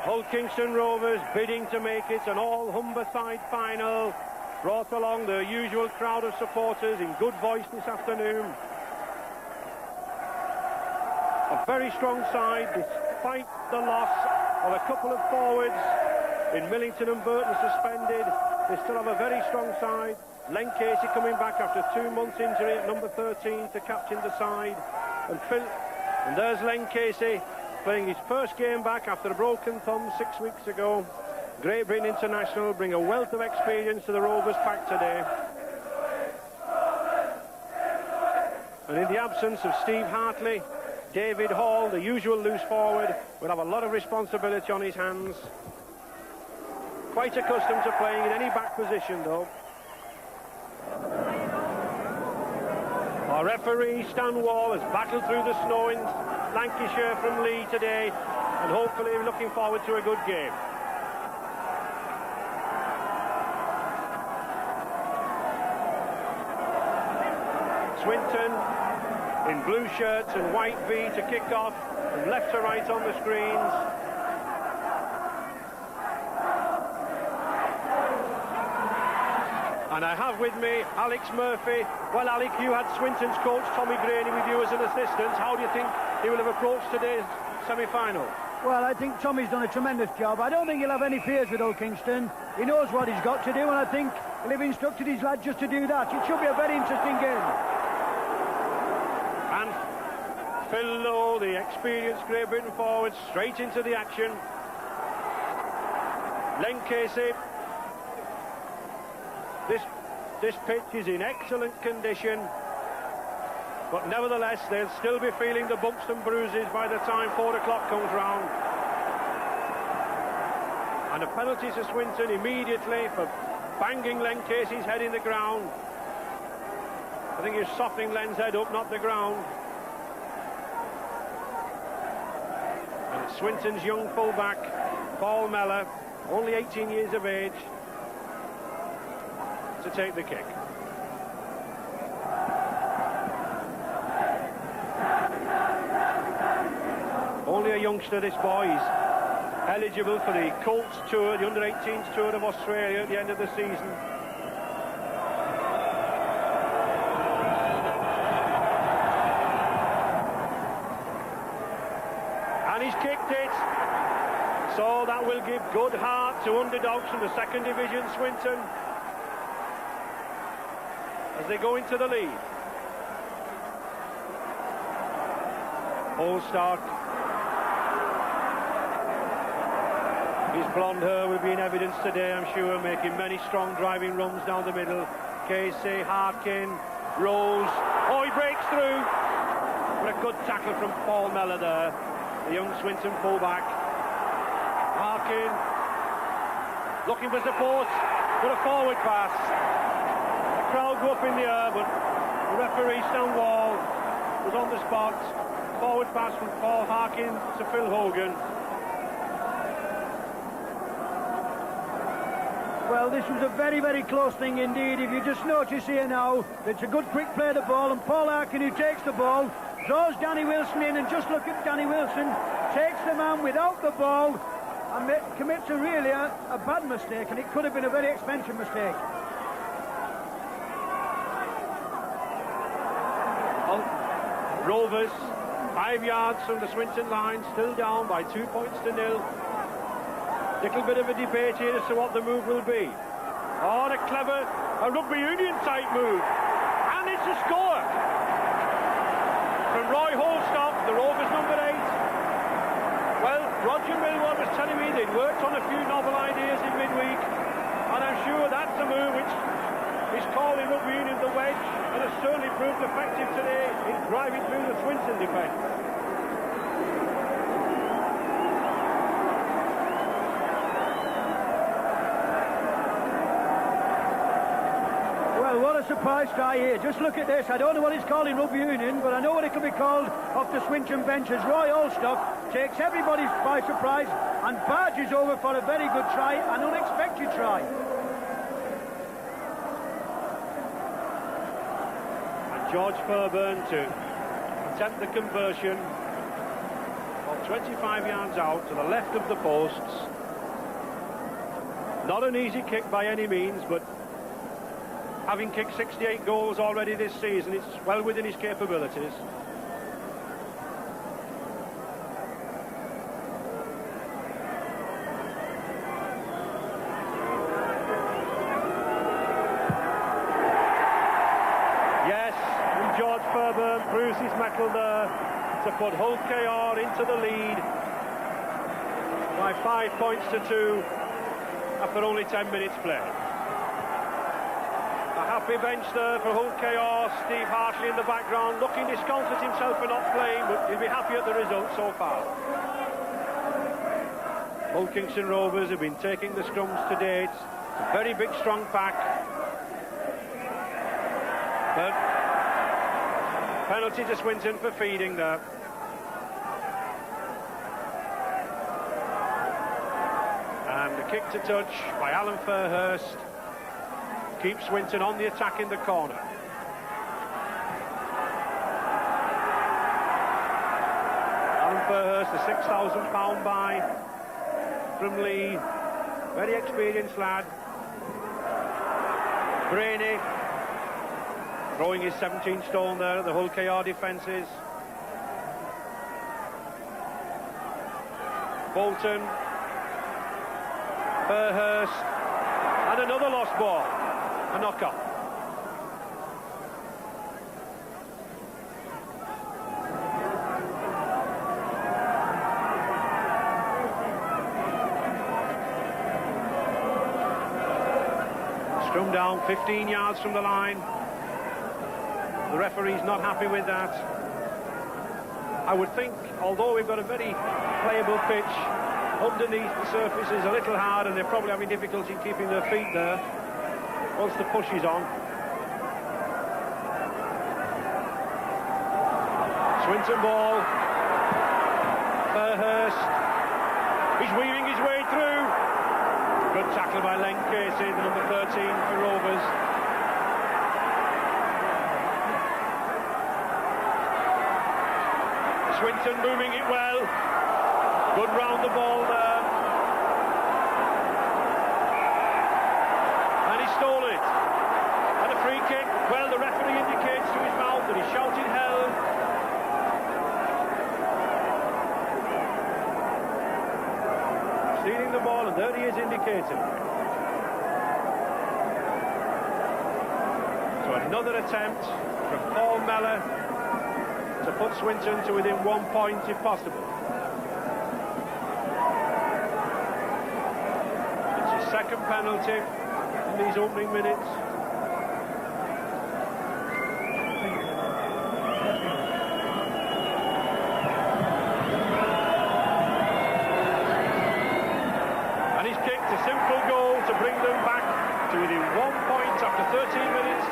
Old Kingston Rovers bidding to make it an all-Humberside final. Brought along the usual crowd of supporters in good voice this afternoon. A very strong side, despite the loss of a couple of forwards in Millington and Burton suspended. They still have a very strong side. Len Casey coming back after 2 months injury at number 13 to captain the side. And there's Len Casey playing his first game back after a broken thumb 6 weeks ago. Great Britain international, bring a wealth of experience to the Rovers pack today. And in the absence of Steve Hartley, David Hall, the usual loose forward, will have a lot of responsibility on his hands. Quite accustomed to playing in any back position, though. Our referee, Stan Wall, has battled through the snow in Lancashire from Lee today, and hopefully looking forward to a good game. Swinton in blue shirts and white V to kick off, from left to right on the screens. And I have with me Alex Murphy. Well, Alec, you had Swinton's coach Tommy Graney with you as an assistant. How do you think he will have approached today's semi-final? Well, I think Tommy's done a tremendous job. I don't think he'll have any fears with Old Kingston. He knows what he's got to do, and I think he'll have instructed his lad just to do that. It should be a very interesting game. And Phil Lowe, the experienced Great Britain forward, straight into the action. Len Casey. This pitch is in excellent condition, but nevertheless they'll still be feeling the bumps and bruises by the time 4 o'clock comes round. And a penalty to Swinton immediately for banging Len Casey's head in the ground. I think he's softening Len's head up, not the ground. And it's Swinton's young fullback, Paul Mellor, only 18 years of age, to take the kick. Only a youngster, this boy. He's eligible for the Colts tour, the under-18s tour of Australia at the end of the season. And he's kicked it. So that will give good heart to underdogs from the second division, Swinton, as they go into the lead. Holstark. His blonde hair will be in evidence today, I'm sure, making many strong driving runs down the middle. Casey, Harkin, Rose. Oh, he breaks through. What a good tackle from Paul Mellor there, the young Swinton fullback. Harkin looking for support, but a forward pass. Crowd go up in the air, but the referee Stan Wall was on the spot. Forward pass from Paul Harkin to Phil Hogan. Well, this was a very, very close thing indeed. If you just notice here now, it's a good quick play of the ball, and Paul Harkin, who takes the ball, draws Danny Wilson in, and just look at Danny Wilson, takes the man without the ball and commits a really a bad mistake, and it could have been a very expensive mistake. Rovers 5 yards from the Swinton line, still down by 2 points to 0. Little bit of a debate here as to what the move will be. Oh, a rugby union type move, and it's a score from Roy Holstock, the Rovers number 8. Well, Roger Millward was telling me they'd worked on a few novel ideas in midweek, and I'm sure that's the move which is calling rugby union the wedge, and has certainly proved effective today in driving through the Swinton defence. Well, what a surprise try here. Just look at this. I don't know what it's called in rugby union, but I know what it could be called off the Swinton bench, as Roy Holstock takes everybody by surprise and barges over for a very good try, an unexpected try. George Fairburn to attempt the conversion of 25 yards out to the left of the posts. Not an easy kick by any means, but having kicked 68 goals already this season, it's well within his capabilities. Yes, and George Fairburn proves his mettle there to put Hull KR into the lead by 5 points to 2 after only 10 minutes played. A happy bench there for Hull KR. Steve Hartley in the background, looking disconsolate himself for not playing, but he'll be happy at the result so far. Hull Kingston Rovers have been taking the scrums to date. It's a very big, strong pack. But penalty to Swinton for feeding there. And the kick to touch by Alan Fairhurst keeps Swinton on the attack in the corner. Alan Fairhurst, the £6,000 buy from Lee, very experienced lad. Brainy throwing his 17 stone there at the Hull KR defences. Bolton, Fairhurst, and another lost ball, a knock-on. Scrum down 15 yards from the line. The referee's not happy with that. I would think, although we've got a very playable pitch, underneath the surface is a little hard and they're probably having difficulty in keeping their feet there once the push is on. Swinton ball. Fairhurst. He's weaving his way through. Good tackle by Len Casey, the number 13 for Rovers. Swinton moving it well. Good round the ball there. And he stole it. And a free kick. Well, the referee indicates to his mouth that he's shouting held. Stealing the ball, and there he is indicating. So another attempt from Paul Mellor to put Swinton to within 1 point if possible. Second penalty in these opening minutes. And he's kicked a simple goal to bring them back to within 1 point after 13 minutes.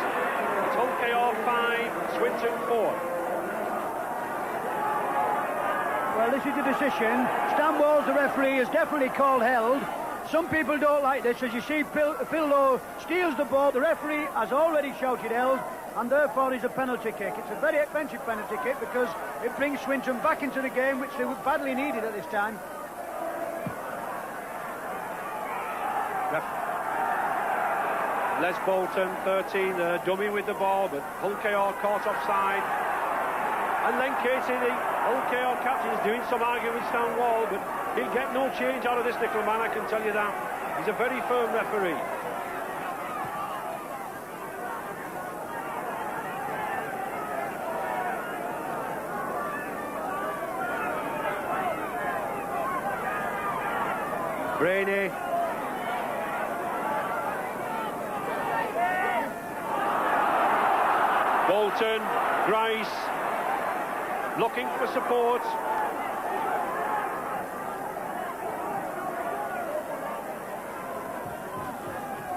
It's Hull KR 5, Swinton 4. Well, this is the decision. Stan Walls, the referee, has definitely called held. Some people don't like this. As you see, Phil Lowe steals the ball. The referee has already shouted held, and therefore is a penalty kick. It's a very expensive penalty kick because it brings Swinton back into the game, which they badly needed at this time. Les Bolton, 13, dummy with the ball, but Hull KR caught offside. And Len Casey, the Hull KR captain, is doing some arguing with Stan Wall, but he'll get no change out of this little man, I can tell you that. He's a very firm referee. Brainy. Bolton, Grice, looking for support.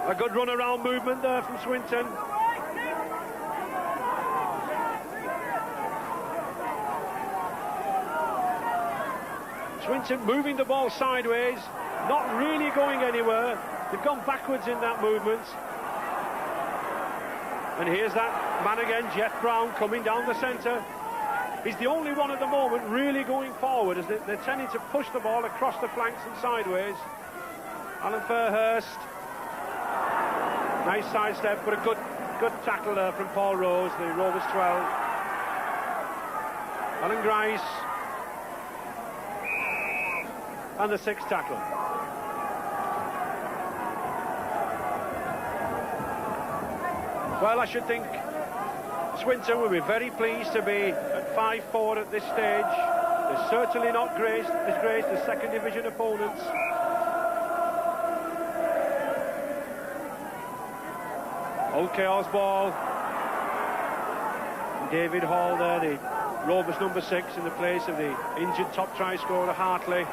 A good run-around movement there from Swinton. Swinton moving the ball sideways, not really going anywhere. They've gone backwards in that movement. And here's that man again, Jeff Brown, coming down the centre. He's the only one at the moment really going forward, as they're tending to push the ball across the flanks and sideways. Alan Fairhurst. Nice sidestep, but a good tackle there from Paul Rose, the Rovers 12. Alan Grice. And the 6th tackle. Well, I should think Swinton will be very pleased to be at 5-4 at this stage. They're certainly not disgraced the second division opponents. Chaos ball. David Hall there, the Rovers number 6, in the place of the injured top try scorer Hartley.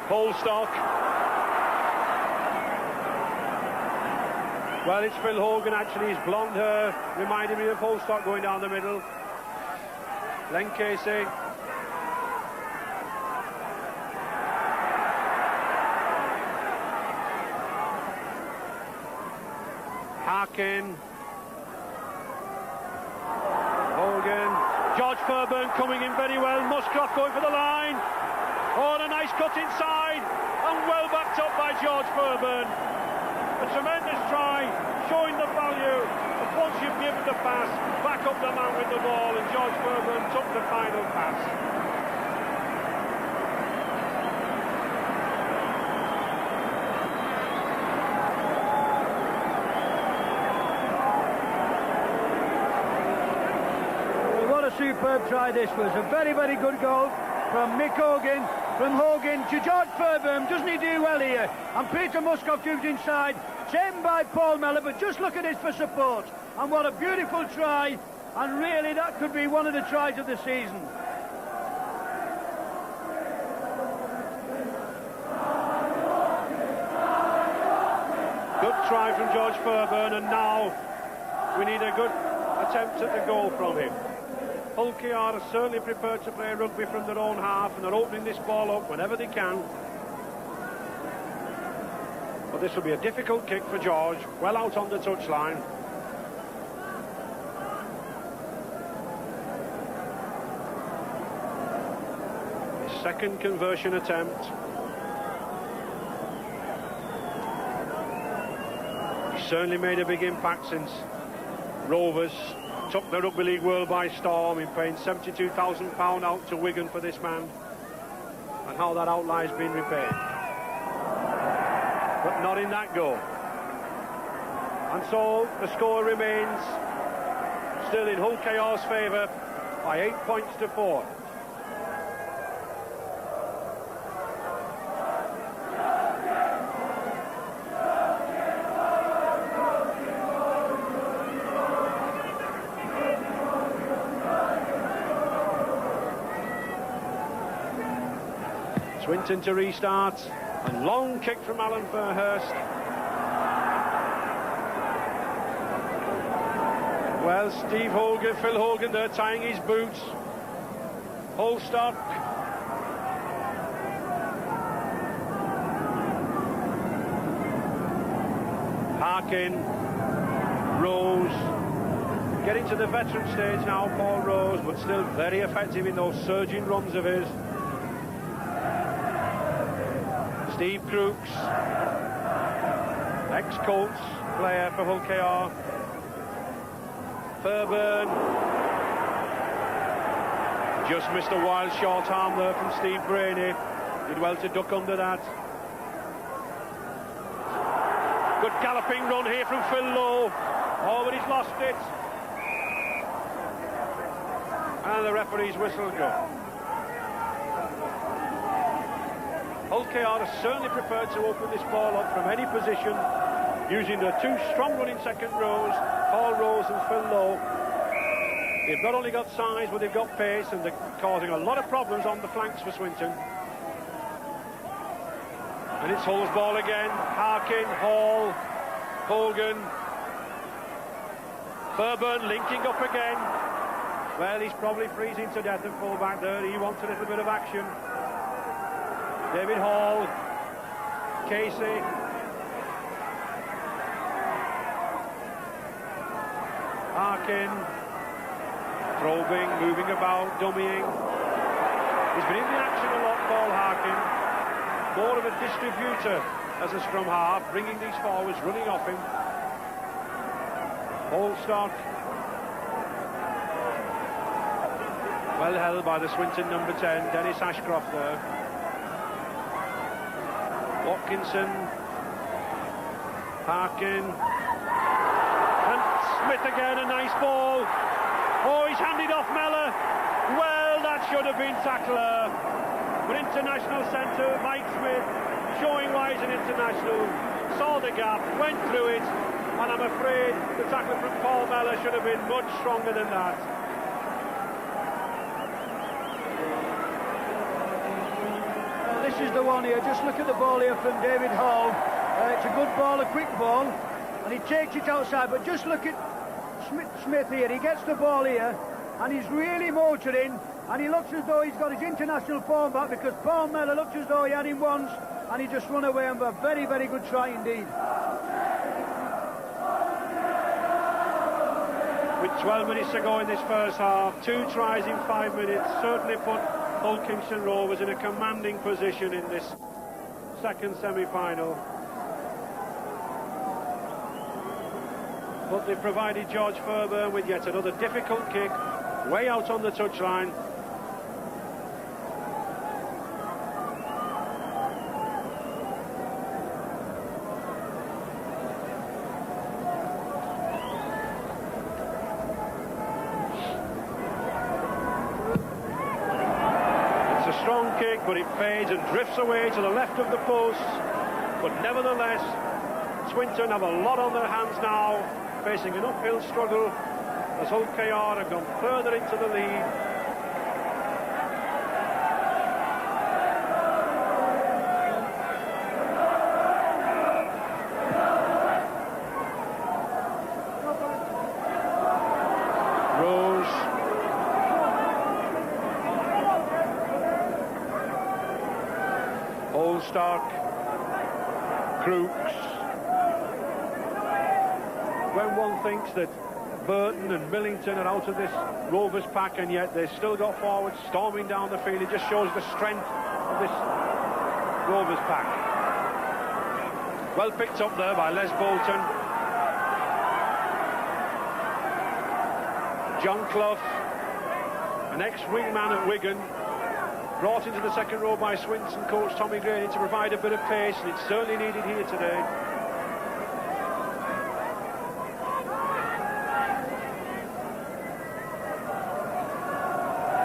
Holstock. Well, it's Phil Hogan actually. His blonde hair reminded me of Holstock going down the middle. Len Casey. Harkin. Hogan. George Fairburn coming in very well. Muscroft going for the line. Oh, and a nice cut inside. And well backed up by George Fairburn. A tremendous try, showing the value of once you've given the pass, back up the man with the ball, and George Fairburn took the final pass. What a superb try this was. A very, very good goal from Mick Hogan. From Hogan to George Fairburn. Doesn't he do well here? And Peter Muscroft moves inside. Taken by Paul Mellor, but just look at this for support. And what a beautiful try. And really, that could be one of the tries of the season. Good try from George Fairburn, and now we need a good attempt at the goal from him. Hull KR are certainly prepared to play rugby from their own half, and they're opening this ball up whenever they can. But this will be a difficult kick for George, well out on the touchline. His second conversion attempt. He certainly made a big impact since Rovers took the Rugby League world by storm in paying £72,000 out to Wigan for this man, and how that outlie's been repaid. But not in that goal. And so the score remains still in Hull KR's favour by 8 points to 4. Swinton to restart, and long kick from Alan Fairhurst. Well, Steve Hogan, Phil Hogan there tying his boots. Holstock. Harkin. Rose. Getting to the veteran stage now, Paul Rose, but still very effective in those surging runs of his. Steve Crooks, ex-Colts player for Hull KR. Fairburn. Just missed a wild short arm there from Steve Brainey. Did well to duck under that. Good galloping run here from Phil Lowe. Oh, but he's lost it. And the referee's whistle go. Hull KR are certainly prepared to open this ball up from any position, using their two strong running second rows, Paul Rose and Phil Lowe. They've not only got size, but they've got pace, and they're causing a lot of problems on the flanks for Swinton. And it's Hull's ball again. Harkin, Hall, Hogan. Fairburn linking up again. Well, he's probably freezing to death at full-back there. He wants a little bit of action. David Hall, Casey. Harkin. Probing, moving about, dummying. He's been in the action a lot, Paul Harkin. More of a distributor as a scrum half, bringing these forwards, running off him. Holstock. Well held by the Swinton number 10, Dennis Ashcroft there. Watkinson. Harkin. And Smith again, a nice ball. Oh, he's handed off Mellor. Well, that should have been tackler. But international centre, Mike Smith, showing why he's an international, saw the gap, went through it, and I'm afraid the tackle from Paul Mellor should have been much stronger than that. This is the one here. Just look at the ball here from David Hall. It's a good ball, a quick ball, and he takes it outside. But just look at Smith here. He gets the ball here, and he's really motoring, and he looks as though he's got his international form back, because Paul Mellor looks as though he had him once, and he just run away, and a very, very good try indeed. With 12 minutes to go in this first half, 2 tries in 5 minutes, certainly put Hull Kingston Rovers in a commanding position in this second semi-final. But they provided George Fairbairn with yet another difficult kick, way out on the touchline. Kick, but it fades and drifts away to the left of the post. But nevertheless, Swinton have a lot on their hands now, facing an uphill struggle as Hull KR have gone further into the lead. Holstock, Crooks. When one thinks that Burton and Millington are out of this Rovers pack, and yet they've still got forwards storming down the field, it just shows the strength of this Rovers pack. Well picked up there by Les Bolton. John Clough, an ex-wingman at Wigan, brought into the second row by Swinton coach Tommy Graney to provide a bit of pace, and it's certainly needed here today.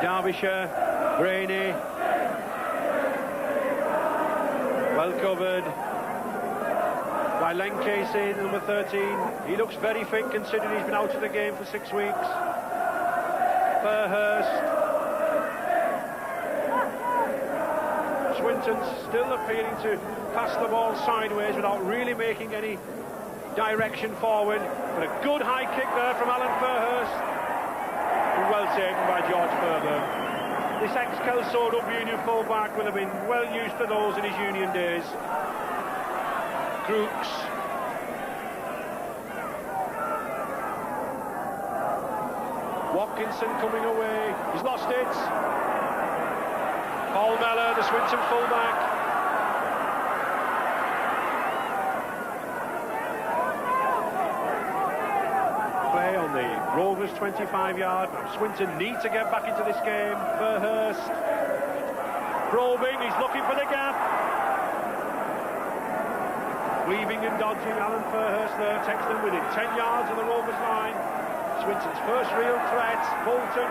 Derbyshire, Graney, well covered by Len Casey, number 13. He looks very fit considering he's been out of the game for 6 weeks. Fairhurst. Swinton's still appealing to pass the ball sideways without really making any direction forward. But a good high kick there from Alan Fairhurst. And well taken by George Fairbairn. This ex-Kelso Rugby Union full-back will have been well used to those in his Union days. Crooks. Watkinson coming away. He's lost it. Paul Mellor, the Swinton fullback. Play on the Rovers 25-yard. Swinton need to get back into this game. Fairhurst probing, he's looking for the gap. Weaving and dodging, Alan Fairhurst there, takes them within 10 yards of the Rovers line. Swinton's first real threat. Bolton.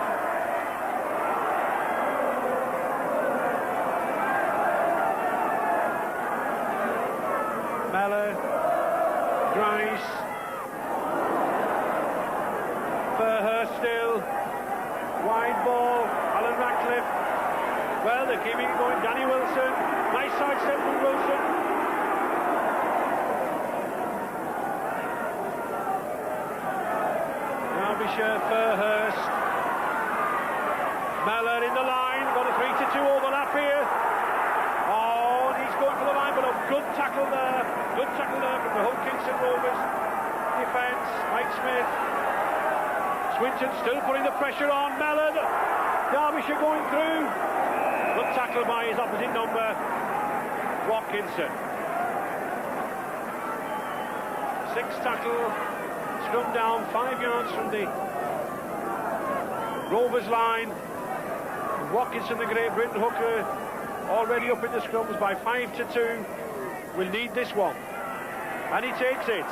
Mellor, Grice, Fairhurst still, wide ball, Alan Ratcliffe. Well, they're keeping it going. Danny Wilson, nice side step from Wilson. Derbyshire, Fairhurst, Mellor in the line, got a 3-2 overlap here. Oh, he's going for the line, but a good tackle there. Good tackle there from the Hull Kingston Rovers defence. Mike Smith Swinton still putting the pressure on. Mellon, Derbyshire going through. Good tackle by his opposite number, Watkinson. 6 tackle, scrum down 5 yards from the Rovers line. Watkinson, the Great Britain hooker, already up in the scrums by 5-2. Will need this one, and he takes it.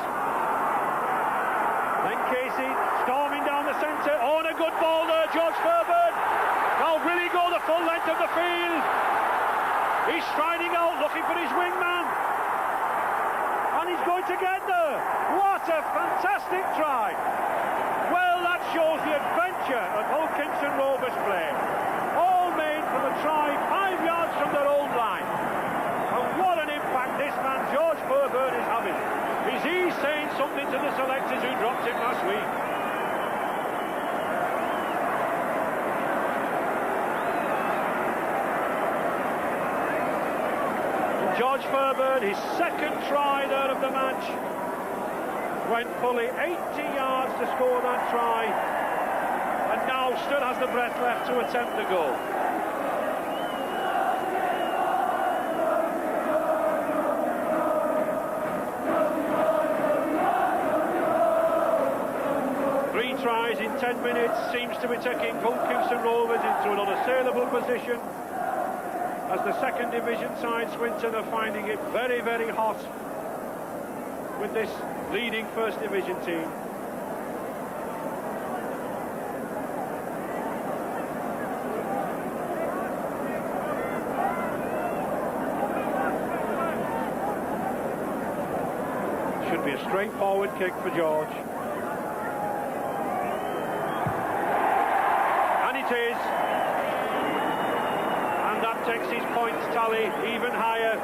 Then Casey storming down the centre. Oh, and a good ball there, George Fairburn. Now will he go the full length of the field? He's striding out, looking for his wingman, and he's going to get there. What a fantastic try! Well, that shows the adventure of Hull Kingston Rovers play. All made from a try 5 yards from their own line. And what an impact this man, George Fairburn, is having. Is he saying something to the selectors who dropped him last week? George Fairburn, his second try there of the match, went fully 80 yards to score that try, and now still has the breath left to attempt the goal. Three tries in 10 minutes seems to be taking Hull Kingston Rovers into an unassailable position, as the second division side, Swinton, are finding it very, very hot with this leading first division team. Should be a straightforward kick for George. And it is. Takes his points tally even higher.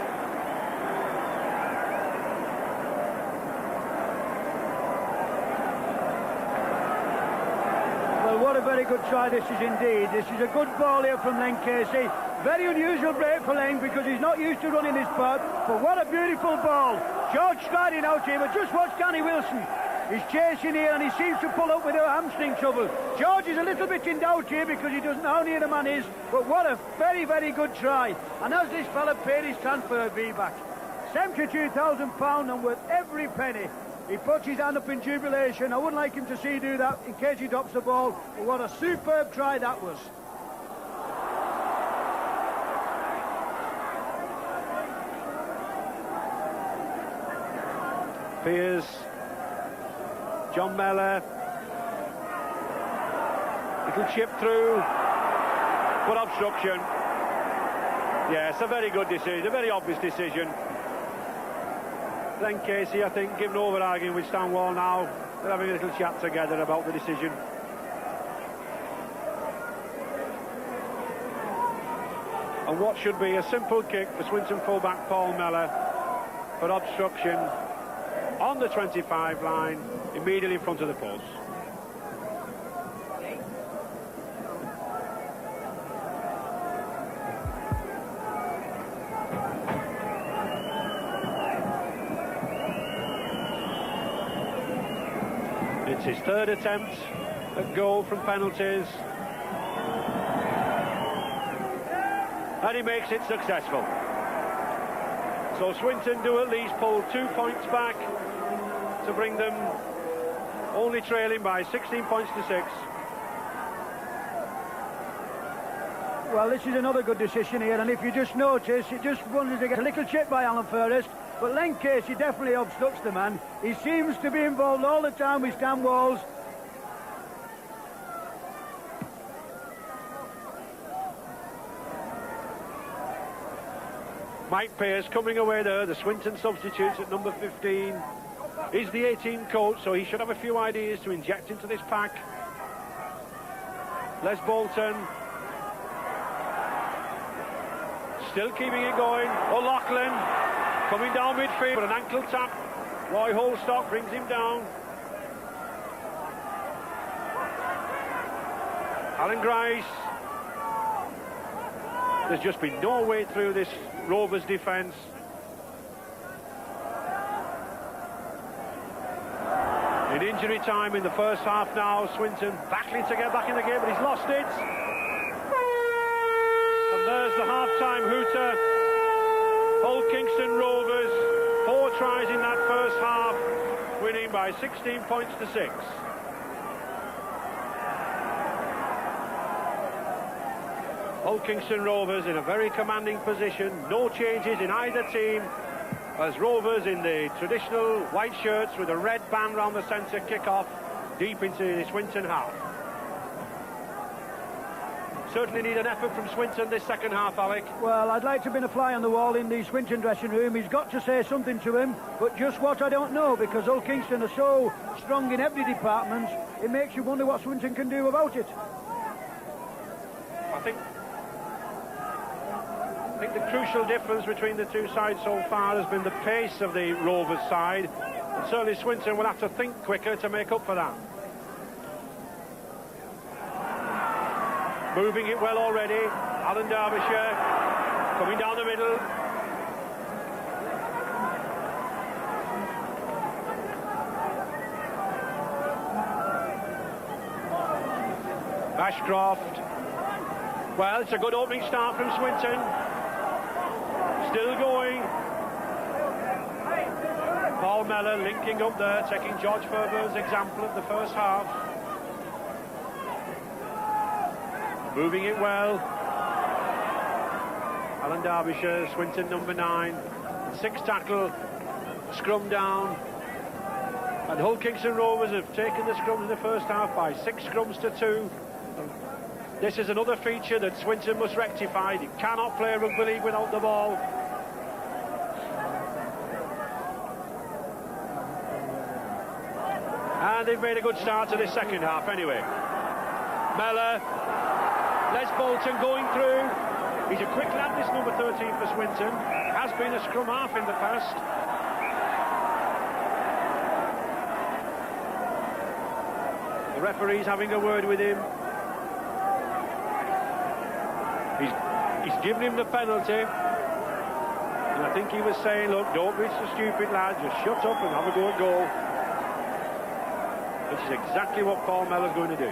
Well, what a very good try this is indeed. This is a good ball here from Len Casey. Very unusual break for Len because he's not used to running this part, but what a beautiful ball. George striding out here, but just watch Danny Wilson. He's chasing here and he seems to pull up with a hamstring trouble. George is a little bit in doubt here because he doesn't know how near the man is, but what a very, very good try. And as this fella paid his transfer fee back, £72,000 and worth every penny. He puts his hand up in jubilation. I wouldn't like him to see do that in case he drops the ball, but what a superb try that was. Piers, John Mellor, little chip through, but obstruction. Yes, a very good decision, a very obvious decision. Len Casey, I think, given over arguing with Stanwell now. They're having a little chat together about the decision. And what should be a simple kick for Swinton fullback Paul Mellor for obstruction on the 25 line, immediately in front of the post. It's his third attempt at goal from penalties, and he makes it successful. So Swinton do at least pull 2 points back to bring them only trailing by 16 points to 6. Well, this is another good decision here, and if you just notice, it just wanted to get a little chip by Alan Forrest, but Len Casey definitely obstructs the man. He seems to be involved all the time with Stan Walls. Mike Pearce coming away there, the Swinton substitutes at number 15. He's the 18 coach, so he should have a few ideas to inject into this pack. Les Bolton still keeping it going. O'Loughlin coming down midfield, but an ankle tap. Roy Holstock brings him down. Alan Grice. There's just been no way through this Rovers defence. In injury time in the first half now, Swinton battling to get back in the game, but he's lost it. And there's the half-time hooter. Hull Kingston Rovers, 4 tries in that first half, winning by 16 points to 6. Hull Kingston Rovers in a very commanding position, no changes in either team, as Rovers in the traditional white shirts with a red band round the centre kick off deep into the Swinton half. Certainly need an effort from Swinton this second half, Alec. Well, I'd like to have been a fly on the wall in the Swinton dressing room. He's got to say something to him, but just what I don't know, because Hull Kingston are so strong in every department, it makes you wonder what Swinton can do about it. I think the crucial difference between the two sides so far has been the pace of the Rovers side, and certainly Swinton will have to think quicker to make up for that. Moving it well already, Alan Derbyshire coming down the middle. Ashcroft. Well, it's a good opening start from Swinton. Still going. Paul Mellor linking up there, taking George Ferber's example of the first half. Moving it well. Alan Derbyshire, Swinton number 9. 6 tackle, scrum down. And Hull Kingston Rovers have taken the scrums in the first half by 6 scrums to 2. This is another feature that Swinton must rectify. You cannot play rugby league without the ball. And they've made a good start to this second half anyway. Mellor, Les Bolton going through. He's a quick lad, this number 13 for Swinton. Has been a scrum half in the past. The referee's having a word with him. He's given him the penalty. And I think he was saying, look, don't be so stupid, lad. Just shut up and have a go at goal. Which is exactly what Paul Mellor's going to do.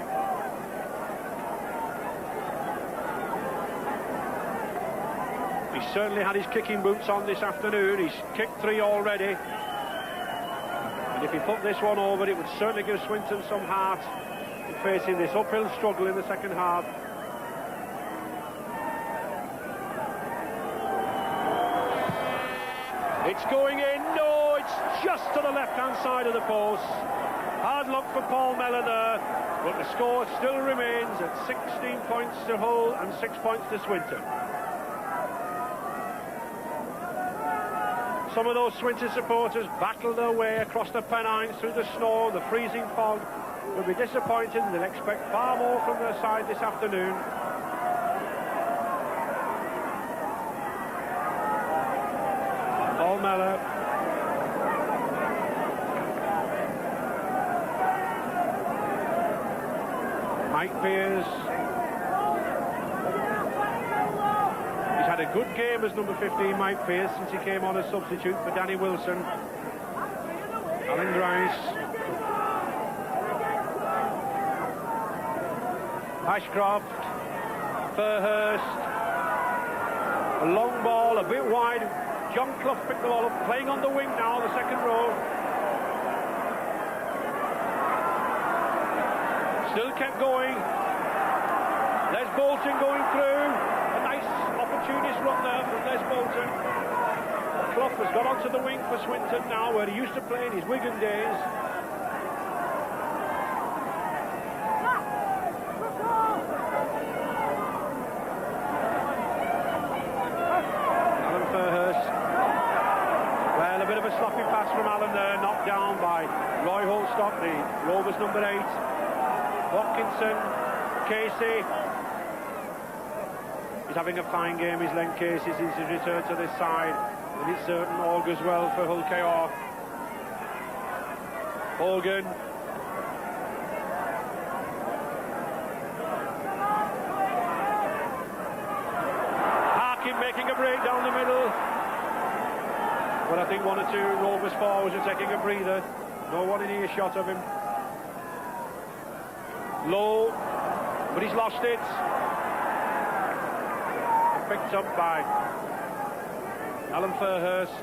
He's certainly had his kicking boots on this afternoon. He's kicked 3 already. And if he put this one over, it would certainly give Swinton some heart in facing this uphill struggle in the second half. It's going in. No, it's just to the left-hand side of the post. Hard luck for Paul Mellor there, but the score still remains at 16 points to Hull and 6 points to Swinton. Some of those Swinton supporters battle their way across the Pennines through the snow, the freezing fog. Will be disappointed. They'll expect far more from their side this afternoon. Paul Mellor. Mike Pearce. He's had a good game as number 15, Mike Pearce, since he came on as substitute for Danny Wilson. Alan Grice. Ashcroft. Fairhurst. A long ball, a bit wide. John Clough picked the ball up, playing on the wing now, the second row. Still kept going. Les Bolton going through. A nice opportunist run there from Les Bolton. Clough has got onto the wing for Swinton now, where he used to play in his Wigan days. Alan Fairhurst. Well, a bit of a sloppy pass from Alan there, knocked down by Roy Holstock, the Rovers number 8. Watkinson, Casey. He's having a fine game, his Len Casey, since his return to this side. And it certain augurs well for Hull KR. Hogan. Harkin making a break down the middle. But I think 1 or 2 Rovers forwards are taking a breather. No one in earshot of him. Low, but he's lost it. Picked up by Alan Fairhurst.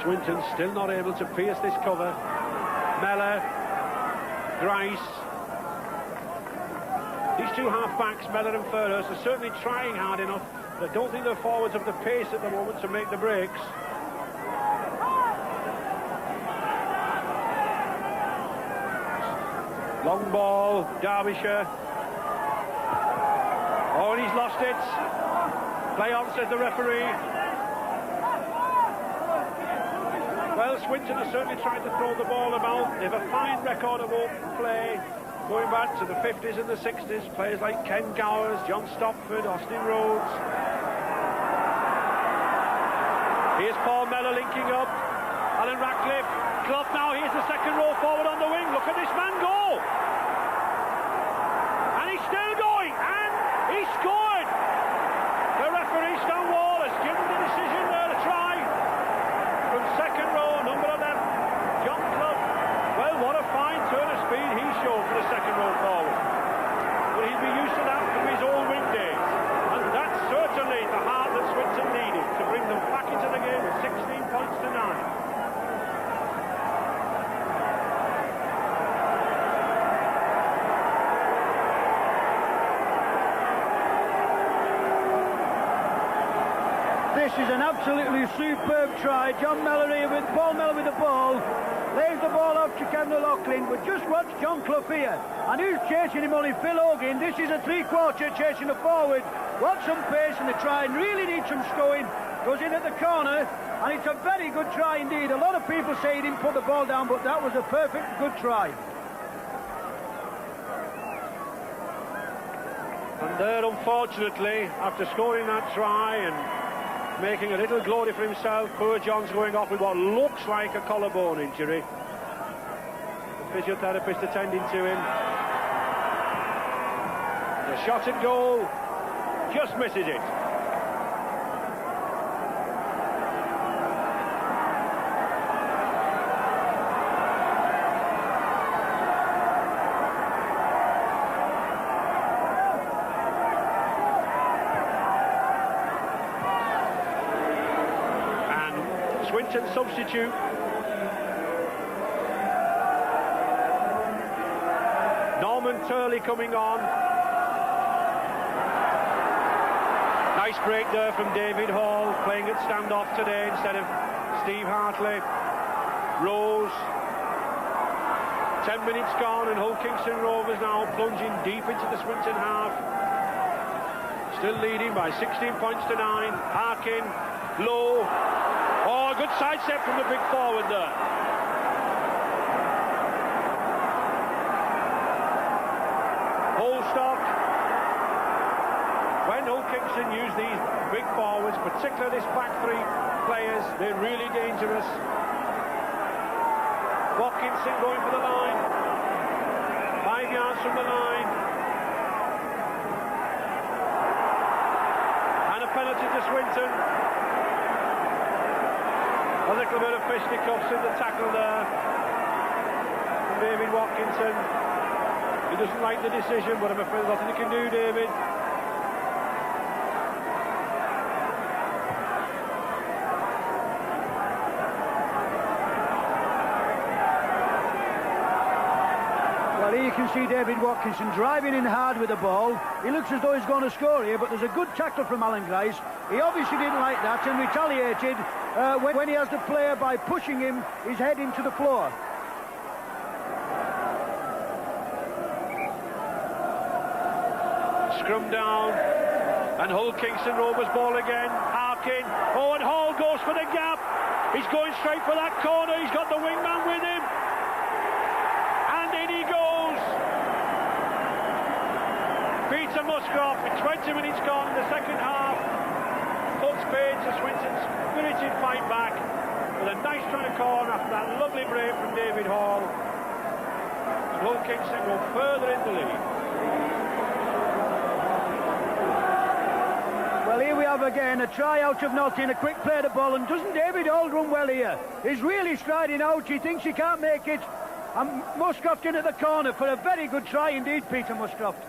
Swinton still not able to pierce this cover. Mellor, Grice. These two half-backs, Mellor and Fairhurst, are certainly trying hard enough, but I don't think their forwards have the pace at the moment to make the breaks. Long ball, Derbyshire. Oh, and he's lost it. Play on, says the referee. Well, Swinton are certainly trying to throw the ball about. They have a fine record of open play, going back to the 50s and the 60s. Players like Ken Gowers, John Stopford, Austin Rhodes. Here's Paul Mellor linking up. Alan Ratcliffe. Clough now, here's the second row forward on the wing. Look at this man go! And he's still going, and he scored! The referee, Stan Wall, has given the decision there, a try. From second row, number 11, John Clough. Well, what a fine turn of speed he showed for the second row forward. But he'll be used to that from his old wing days. And that's certainly the heart that Swinton needed to bring them back into the game with 16 points to 9. This is an absolutely superb try. John Mellor here with Paul Mellor with the ball. Lays the ball off to Kevin O'Loughlin, but just watch John Clough here. And who's chasing him? Only Phil Hogan. This is a three-quarter chasing the forward. Watch some pace in the try and really needs some scoring. Goes in at the corner, and it's a very good try indeed. A lot of people say he didn't put the ball down, but that was a perfect good try. And there, unfortunately, after scoring that try and making a little glory for himself, poor John's going off with what looks like a collarbone injury. The physiotherapist attending to him. The shot at goal just misses it. Swinton substitute. Norman Turley coming on. Nice break there from David Hall, playing at standoff today instead of Steve Hartley. Rose. 10 minutes gone and Hull Kingston Rovers now plunging deep into the Swinton half. Still leading by 16 points to 9. Harkin, low. Oh, good side step from the big forward there. Holstock. When Hull Kingston use these big forwards, particularly this back three players, they're really dangerous. Watkinson going for the line. 5 yards from the line. And a penalty to Swinton. A little bit of fisticuffs in the tackle there from David Watkinson. He doesn't like the decision, but I'm afraid there's nothing he can do, David. Well, here you can see David Watkinson driving in hard with the ball. He looks as though he's going to score here, but there's a good tackle from Alan Grice. He obviously didn't like that and retaliated when he has the player by pushing him his head into the floor. Scrum down, and Hull Kingston Rovers ball again. Harkin, oh, and Hall goes for the gap. He's going straight for that corner. He's got the wingman with him, and in he goes. Peter Musgrove with 20 minutes gone in the second half. Puts paid to Swinton's spirited fight back with a nice try corner after that lovely break from David Hall. And Hull Kingston go further in the lead. Well, here we have again, a try out of nothing, a quick play the ball, and doesn't David Hall run well here? He's really striding out, he thinks he can't make it, and Muscroft in at the corner for a very good try indeed, Peter Muscroft.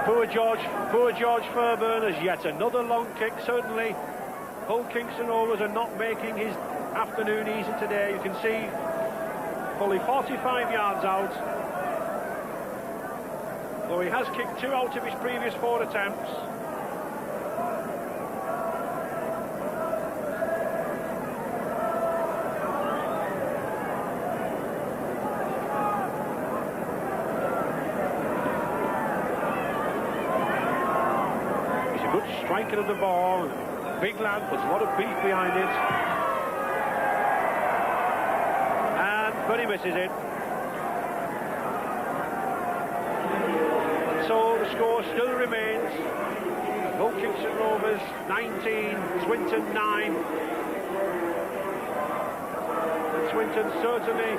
Poor George Fairbairn has yet another long kick. Certainly Hull Kingston Rovers are not making his afternoon easy today. You can see fully 45 yards out, though he has kicked 2 out of his previous 4 attempts. Striking of the ball, big lad, puts a lot of beef behind it, but he misses it. And so the score still remains Hull Kingston Rovers 19, Swinton 9. And Swinton certainly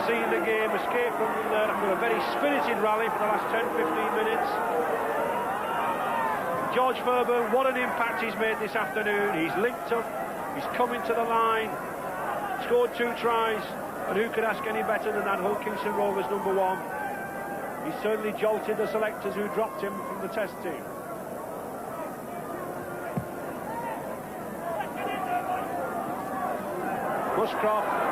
seen the game escape from after a very spirited rally for the last 10-15 minutes. George Fairbairn, what an impact he's made this afternoon. He's linked up, he's come into the line, scored 2 tries, and who could ask any better than that Hull Kingston Rovers number 1? He certainly jolted the selectors who dropped him from the test team. Muscroft.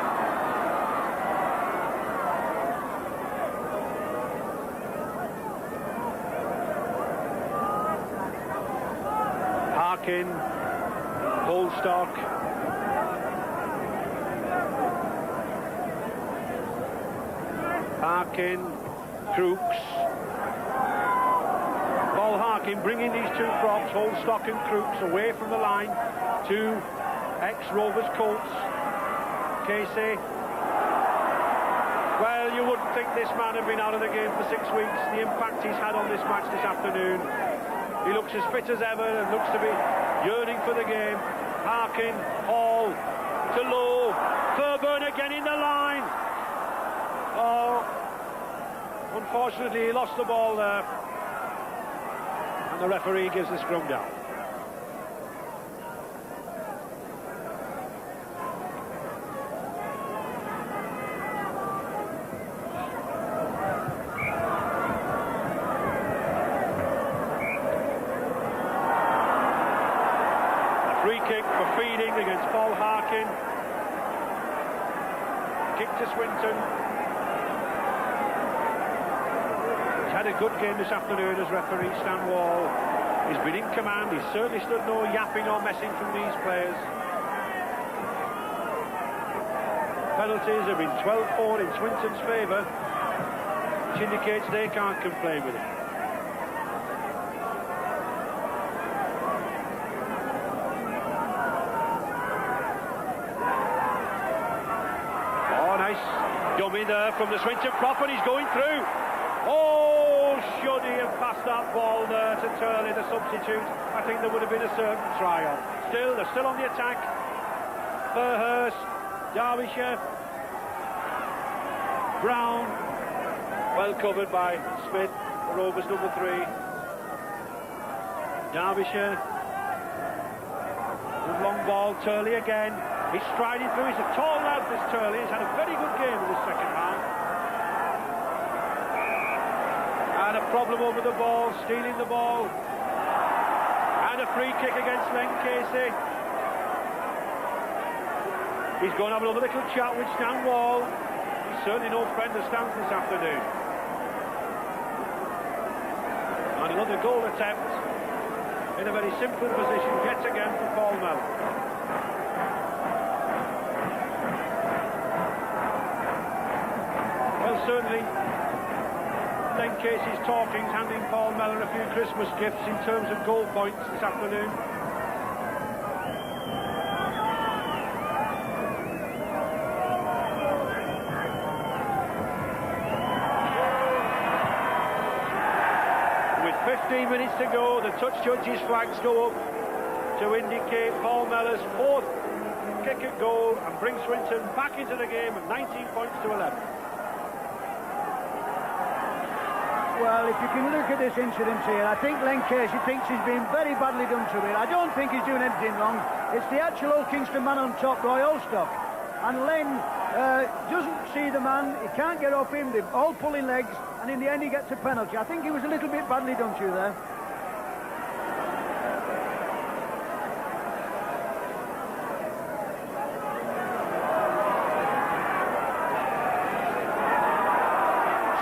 Harkin, Holstock, Harkin, Crooks. Paul Harkin bringing these 2 props, Holstock and Crooks, away from the line. 2 ex-Rovers Colts. Casey. Well, you wouldn't think this man had been out of the game for 6 weeks. The impact he's had on this match this afternoon. He looks as fit as ever and looks to be yearning for the game. Harkin, Hall, to Lowe. Fairbairn again in the line. Oh, unfortunately he lost the ball there. And the referee gives the scrum down. Free kick for feeding against Paul Harkin. Kick to Swinton. He's had a good game this afternoon as referee Stan Wall. He's been in command. He's certainly stood no yapping or messing from these players. Penalties have been 12-4 in Swinton's favour, which indicates they can't complain with it. Dummy there from the Swinton prop, and he's going through. Oh, should he have passed that ball there to Turley, the substitute? I think there would have been a certain try on. Still, they're still on the attack. Fairhurst, Derbyshire, Brown, well covered by Smith, the Rovers number 3. Derbyshire, good long ball, Turley again. He's striding through. He's a tall lad, this Turley. He's had a very good game in the second half. And a problem over the ball, stealing the ball. And a free kick against Len Casey. He's going to have another little chat with Stan Wall. He's certainly no friend of Stan's this afternoon. And another goal attempt in a very simple position yet again for Paul Mellor. Certainly, Len Casey's talking, handing Paul Mellor a few Christmas gifts in terms of goal points this afternoon. With 15 minutes to go, the touch judge's flags go up to indicate Paul Mellor's 4th kick at goal and bring Swinton back into the game at 19 points to 11. Well, if you can look at this incident here, I think Len Casey thinks he's been very badly done to it. I don't think he's doing anything wrong. It's the actual Old Kingston man on top, Roy Olstock. And Len doesn't see the man, he can't get off him, they're all pulling legs, and in the end he gets a penalty. I think he was a little bit badly done to there.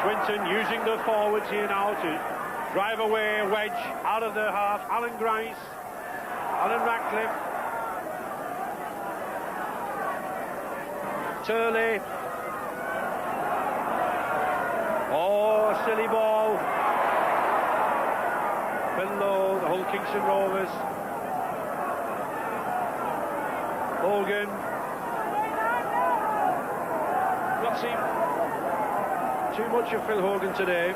Swinton using the forwards here now to drive away a wedge out of the half. Alan Grice, Alan Ratcliffe, Turley. Oh, silly ball. Below the Hull Kingston Rovers. Hogan. Not seen too much of Phil Hogan today.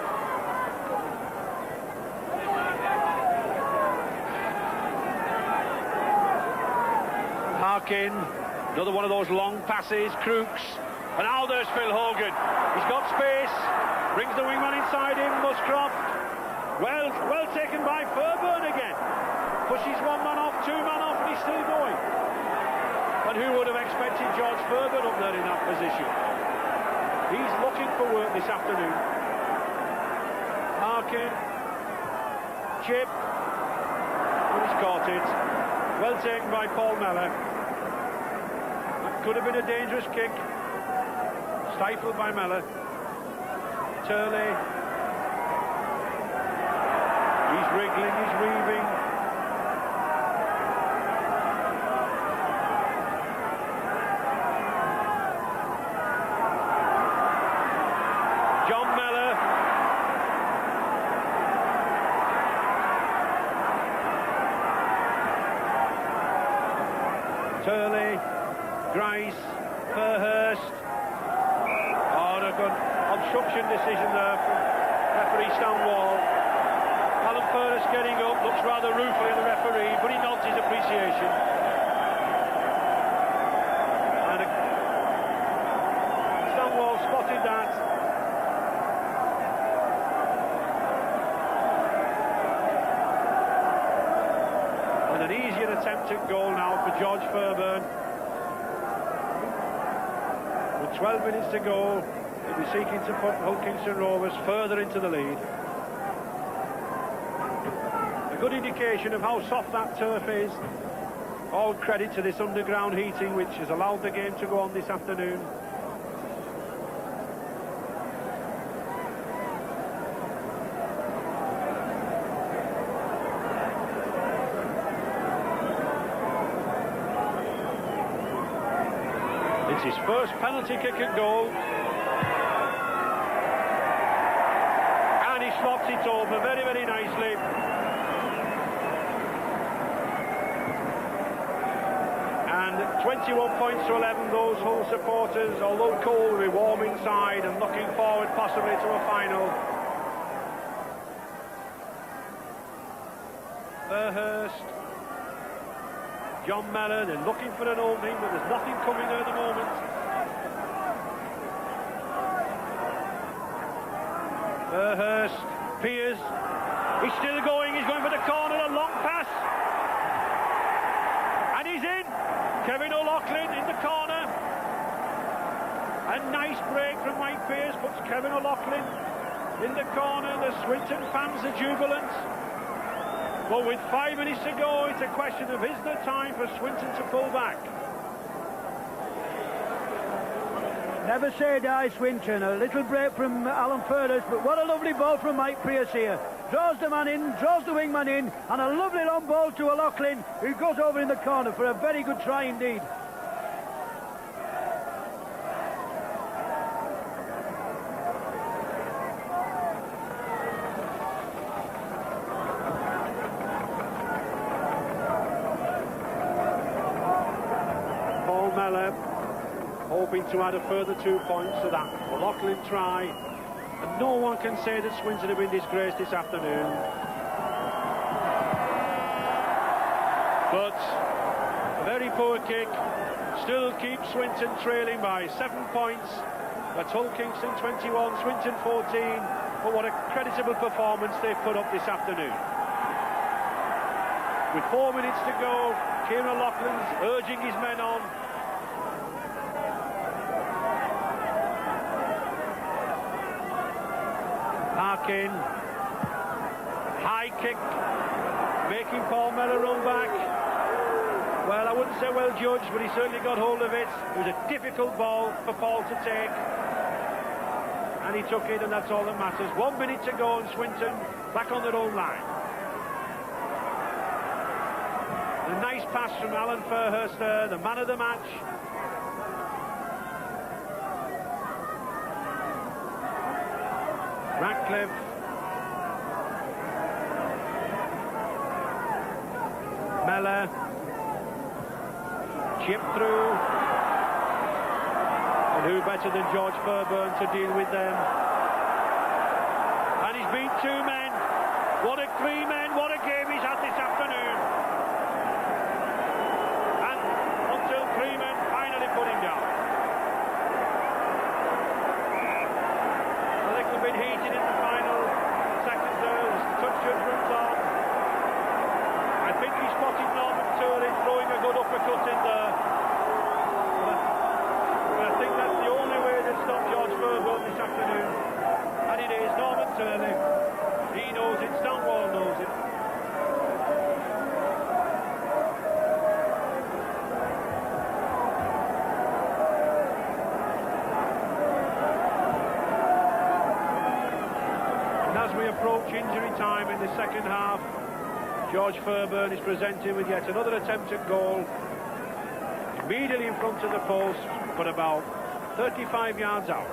Harkin, another one of those long passes. Crooks, and now there's Phil Hogan. He's got space, brings the wingman inside him. Muscroft, well taken by Fairburn again. Pushes one man off, two man off, and he's still going. And who would have expected George Fairburn up there in that position? He's looking for work this afternoon. Harkin, chip, and he's caught it. Well taken by Paul Mellor. That could have been a dangerous kick. Stifled by Mellor. Turley. He's wriggling, he's weaving. Turley, Grice, Fairhurst. Oh, a good obstruction decision there from referee Stan Wall. Alan Fairhurst getting up, looks rather ruefully at the referee, but he nods his appreciation. And Stan Wall spotted that. An easier attempt at goal now for George Fairburn. With 12 minutes to go, he'll be seeking to put Hull Kingston Rovers further into the lead. A good indication of how soft that turf is. All credit to this underground heating which has allowed the game to go on this afternoon. It's his first penalty kick at goal. And he slots it over very, very nicely. And 21 points to 11, those Hull supporters, although cold, will be warm inside and looking forward possibly to a final. Fairhurst. John Mellor, they're looking for an opening, but there's nothing coming there at the moment. Fairhurst, Piers, he's still going, he's going for the corner, a long pass. And he's in. Kevin O'Loughlin in the corner. A nice break from Mike Piers, puts Kevin O'Loughlin in the corner. The Swinton fans are jubilant. But with 5 minutes to go, it's a question of is there time for Swinton to pull back? Never say die, Swinton. A little break from Alan Fairhurst, but what a lovely ball from Mike Pearce here. Draws the man in, draws the wingman in, and a lovely long ball to O'Loughlin, who goes over in the corner for a very good try indeed. Hoping to add a further 2 points to that O'Loughlin try, and no one can say that Swinton have been disgraced this afternoon. But a very poor kick still keeps Swinton trailing by 7 points That's Hull Kingston 21, Swinton 14. But what a creditable performance they've put up this afternoon. With 4 minutes to go, Kieran O'Loughlin's urging his men on. Harkin, high kick, making Paul Mellor run back. Well, I wouldn't say well judged, but he certainly got hold of it. It was a difficult ball for Paul to take. And he took it, and that's all that matters. 1 minute to go, and Swinton back on their own line. A nice pass from Alan Fairhurst there, the man of the match. Ratcliffe. Mellor. Chip through. And who better than George Fairburn to deal with them? And he's beat 2 men. What a 3 men, what a game he's had this afternoon. And until 3 men finally put him down. A little bit heated in the final seconds there as the touch judgment's on. I think he spotted Norman Turley throwing a good uppercut in there. But I think that's the only way to stop George Fairburn this afternoon. And it is Norman Turley. He knows it, Stonewall knows it. And as we approach injury time in the second half, George Fairburn is presented with yet another attempted goal. Immediately in front of the post, but about 35 yards out.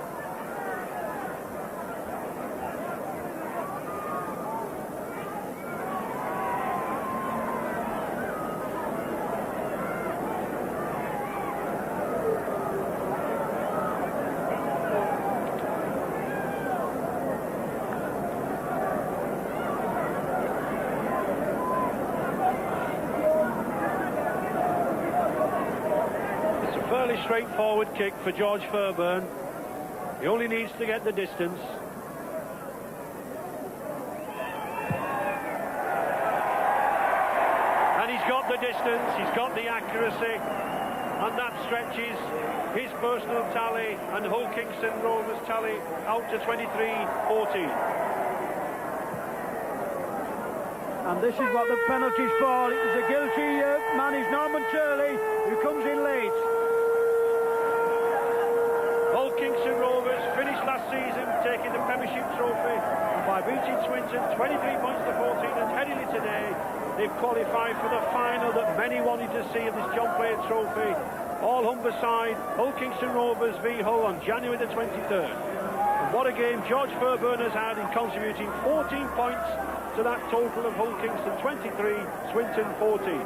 Fairly straightforward kick for George Fairburn. He only needs to get the distance. And he's got the distance, he's got the accuracy, and that stretches his personal tally and Hull Kingston Rovers tally out to 23-14. And this is what the penalty's for. It was a guilty man, is Norman Turley, who comes in late. Hull Kingston Rovers finished last season taking the Premiership trophy by beating Swinton 23 points to 14, and heading it today they've qualified for the final that many wanted to see of this John Player trophy. All Humberside, Hull Kingston Rovers v Hull on January the 23rd. And what a game George Fairburn has had in contributing 14 points to that total of Hull Kingston 23, Swinton 14.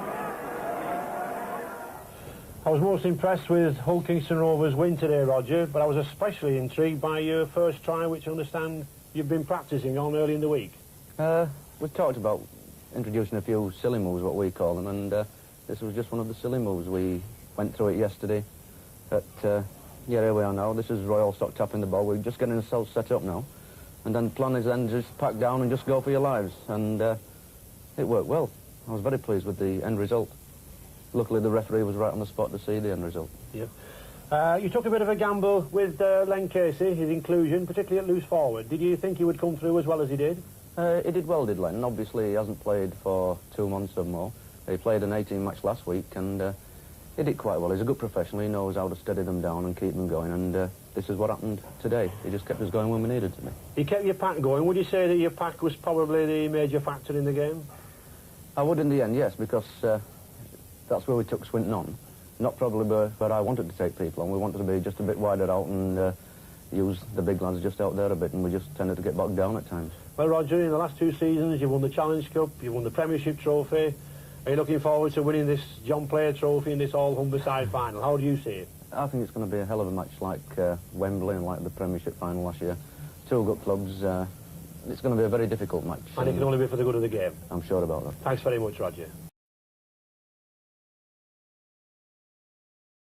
I was most impressed with Hull Kingston Rovers' win today, Roger, but I was especially intrigued by your first try, which I understand you've been practising on early in the week. We talked about introducing a few silly moves, what we call them, and this was just one of the silly moves. We went through it yesterday. But, yeah, here we are now. This is Royal Stock tapping the ball. We're just getting ourselves set up now. And then the plan is then just pack down and just go for your lives. And it worked well. I was very pleased with the end result. Luckily, the referee was right on the spot to see the end result. Yeah. You took a bit of a gamble with Len Casey, his inclusion, particularly at loose forward. Did you think he would come through as well as he did? He did well, did Len. Obviously, he hasn't played for 2 months or more. He played an 18 match last week, and he did quite well. He's a good professional. He knows how to steady them down and keep them going, and this is what happened today. He just kept us going when we needed to be. He kept your pack going. Would you say that your pack was probably the major factor in the game? I would in the end, yes, because that's where we took Swinton on. Not probably where I wanted to take people on. We wanted to be just a bit wider out and use the big lads just out there a bit, and we just tended to get bogged down at times. Well, Roger, in the last 2 seasons, you won the Challenge Cup, you won the Premiership trophy. Are you looking forward to winning this John Player trophy in this all Humberside final? How do you see it? I think it's going to be a hell of a match like Wembley and like the Premiership final last year. 2 good clubs. It's going to be a very difficult match. And it can only be for the good of the game. I'm sure about that. Thanks very much, Roger.